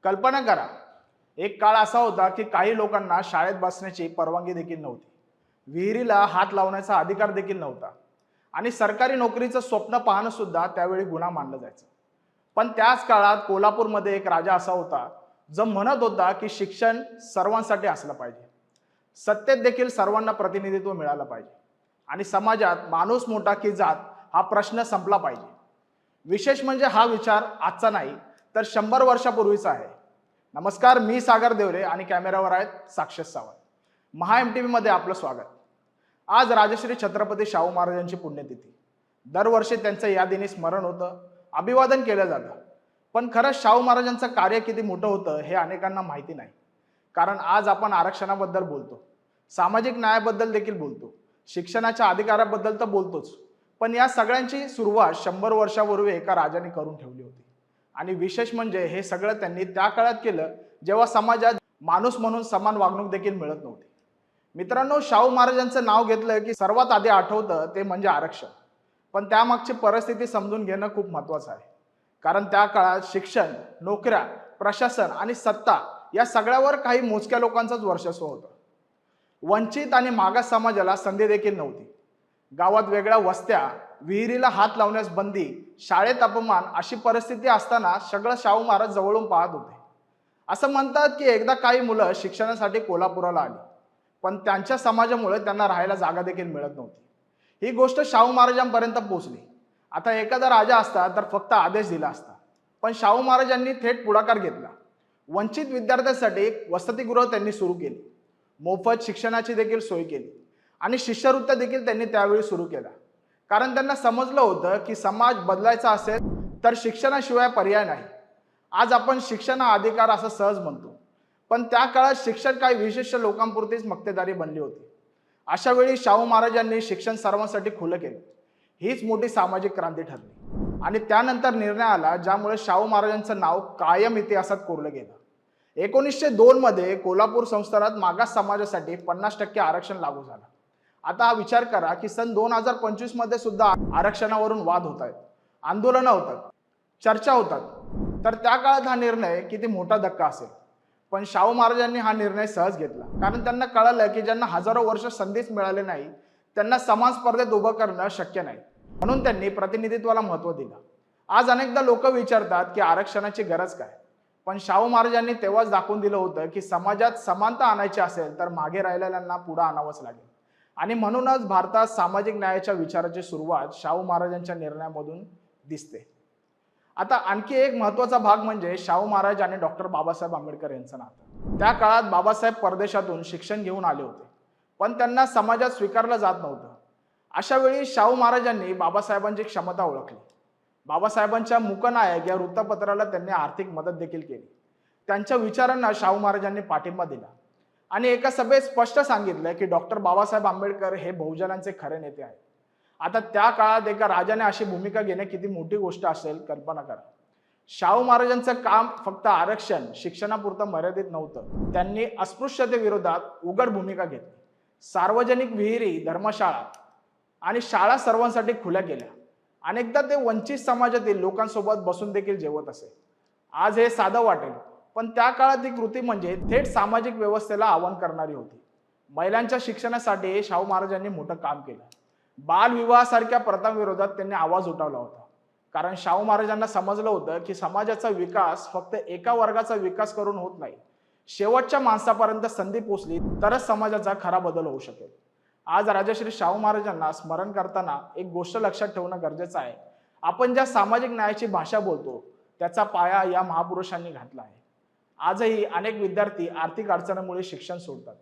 कल्पना करा, एक काळ असा होता की काही लोकांना शाळेत बसण्याची परवानगी देखील नव्हती. विहिरीला हात लावण्याचा अधिकार देखील नव्हता आणि सरकारी नोकरीचं स्वप्न पाहणं सुद्धा त्यावेळी गुन्हा मानलं जायचं. पण त्याच काळात कोल्हापूरमध्ये एक राजा असा होता जो म्हणत होता की शिक्षण सर्वांसाठी असलं पाहिजे. सत्तेत देखील सर्वांना प्रतिनिधित्व मिळालं पाहिजे आणि समाजात माणूस मोठा की जात हा प्रश्न संपला पाहिजे. विशेष म्हणजे हा विचार आजचा नाही तर 100 वर्षापूर्वीचा आहे. नमस्कार, मी सागर देवरे आणि कॅमेरावर आहेत साक्षी सावंत. महा MTV मध्ये आपलं स्वागत. आज राजश्री छत्रपती शाहू महाराजांची पुण्यतिथी. दरवर्षी त्यांचं या दिनी स्मरण होतं, अभिवादन केलं जातं. पण खरंच शाहू महाराजांचं कार्य किती मोठं होतं हे अनेकांना माहिती नाही. कारण आज आपण आरक्षणाबद्दल बोलतो, सामाजिक न्यायाबद्दल देखील बोलतो, शिक्षणाच्या अधिकाराबद्दल तर बोलतोच. पण या सगळ्यांची सुरुवात 100 वर्षापूर्वी एका राजाने करून ठेवली होती. आणि विशेष म्हणजे हे सगळं त्यांनी त्या काळात केलं जेव्हा समाजात माणूस म्हणून समान वागणूक देखील मिळत नव्हती. मित्रांनो, शाहू महाराजांचं नाव घेतलं की सर्वात आधी आठवतं ते म्हणजे आरक्षण. पण त्यामागची परिस्थिती समजून घेणं खूप महत्त्वाचं आहे. कारण त्या काळात शिक्षण, नोकऱ्या, प्रशासन आणि सत्ता या सगळ्यावर काही मोजक्या लोकांचंच वर्चस्व होतं. वंचित आणि मागास समाजाला संधी देखील नव्हती. गावात वेगळ्या वस्त्या, विहिरीला हात लावण्यास बंदी, शाळेत अपमान अशी परिस्थिती असताना सगळं शाहू महाराज जवळून पाहत होते. असं म्हणतात की एकदा काही मुलं शिक्षणासाठी कोल्हापुराला आली, पण त्यांच्या समाजामुळे त्यांना राहायला जागा देखील मिळत नव्हती. ही गोष्ट शाहू महाराजांपर्यंत पोहोचली. आता एखादा राजा असता तर फक्त आदेश दिला असता, पण शाहू महाराजांनी थेट पुढाकार घेतला. वंचित विद्यार्थ्यांसाठी एक वसतिगृह त्यांनी सुरू केली, मोफत शिक्षणाची देखील सोय केली आणि शिष्यवृत्त्या देखील त्यांनी त्यावेळी सुरू केल्या. कारण त्यांना समजलं होतं की समाज बदलायचा असेल तर शिक्षणाशिवाय पर्याय नाही. आज आपण शिक्षण हा अधिकार असं सहज म्हणतो, पण त्या काळात शिक्षण काही विशिष्ट लोकांपुरतीच मक्तेदारी बनली होती. अशा वेळी शाहू महाराजांनी शिक्षण सर्वांसाठी खुलं केलं. हीच मोठी सामाजिक क्रांती ठरली आणि त्यानंतर निर्णय आला ज्यामुळे शाहू महाराजांचं नाव कायम इतिहासात कोरलं गेलं. 1902 मध्ये कोल्हापूर संस्थानात मागास समाजासाठी 50% आरक्षण लागू झालं. आता हा विचार करा की सन 2025 मध्ये सुद्धा आरक्षणावरून वाद होत आहेत, आंदोलनं होतात, चर्चा होतात. तर त्या काळात हा निर्णय किती मोठा धक्का असेल. पण शाहू महाराजांनी हा निर्णय सहज घेतला, कारण त्यांना कळलं की ज्यांना हजारो वर्ष संधीच मिळाले नाही त्यांना समान स्पर्धेत उभं करणं शक्य नाही. म्हणून त्यांनी प्रतिनिधित्वाला महत्त्व दिलं. आज अनेकदा लोक विचारतात की आरक्षणाची गरज काय, पण शाहू महाराजांनी तेव्हाच दाखवून दिलं होतं की समाजात समानता आणायची असेल तर मागे राहिलेल्यांना पुढे आणावंच लागेल. आणि म्हणूनच भारतात सामाजिक न्यायाच्या विचाराची सुरुवात शाहू महाराजांच्या निर्णयामधून दिसते. आता आणखी एक महत्त्वाचा भाग म्हणजे शाहू महाराज आणि डॉक्टर बाबासाहेब आंबेडकर यांचं नातं. त्या काळात बाबासाहेब परदेशातून शिक्षण घेऊन आले होते, पण त्यांना समाजात स्वीकारलं जात नव्हतं. अशा वेळी शाहू महाराजांनी बाबासाहेबांची क्षमता ओळखली. बाबासाहेबांच्या मूकनायक या वृत्तपत्राला त्यांनी आर्थिक मदत देखील केली. त्यांच्या विचारांना शाहू महाराजांनी पाठिंबा दिला आणि एका सभेत स्पष्ट सांगितलं की डॉक्टर बाबासाहेब आंबेडकर हे बहुजनांचे खरे नेते आहेत. आता त्या काळात एका राजाने अशी भूमिका घेणे किती मोठी गोष्ट असेल कल्पना करा. शाहू महाराजांचं काम फक्त आरक्षण, शिक्षणापुरतं मर्यादित नव्हतं. त्यांनी अस्पृश्यतेविरोधात उघड भूमिका घेतली. सार्वजनिक विहिरी, धर्मशाळा आणि शाळा सर्वांसाठी खुल्या केल्या. अनेकदा ते वंचित समाजातील लोकांसोबत बसून देखील जेवत असे. आज हे साधं वाटेल, पण त्या काळात ही कृती म्हणजे थेट सामाजिक व्यवस्थेला आव्हान करणारी होती. महिलांच्या शिक्षणासाठी शाहू महाराजांनी मोठं काम केलं. बालविवाहासारख्या प्रथांविरोधात त्यांनी आवाज उठवला होता. कारण शाहू महाराजांना समजलं होतं की समाजाचा विकास फक्त एका वर्गाचा विकास करून होत नाही. शेवटच्या माणसापर्यंत संधी पोचली तरच समाजाचा खरा बदल होऊ शकेल. आज राजश्री शाहू महाराजांना स्मरण करताना एक गोष्ट लक्षात ठेवणं गरजेचं आहे. आपण ज्या सामाजिक न्यायाची भाषा बोलतो त्याचा पाया या महापुरुषांनी घातला आहे. आजही अनेक विद्यार्थी आर्थिक अडचणीमुळे शिक्षण सोडतात.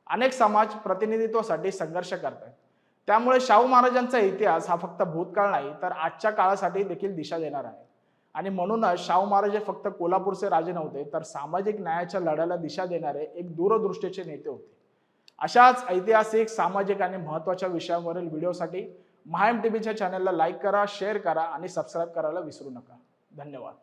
अनेक समाज प्रतिनिधित्वासाठी संघर्ष करतात. त्यामुळे शाहू महाराजांचा इतिहास हा फक्त भूतकाळ नाही तर आजच्या काळासाठी देखील दिशा देणार आहे. आणि म्हणूनच शाहू महाराज फक्त कोल्हापूरचे राजे नव्हते, तर सामाजिक न्यायाच्या लढ्याला दिशा देणारे एक दूरदृष्टीचे नेते होते. अशाच ऐतिहासिक, सामाजिक आणि महत्त्वाच्या विषयांवरील व्हिडिओसाठी महा MTVच्या चॅनलला लाईक करा, शेअर करा आणि सबस्क्राईब करायला विसरू नका. धन्यवाद.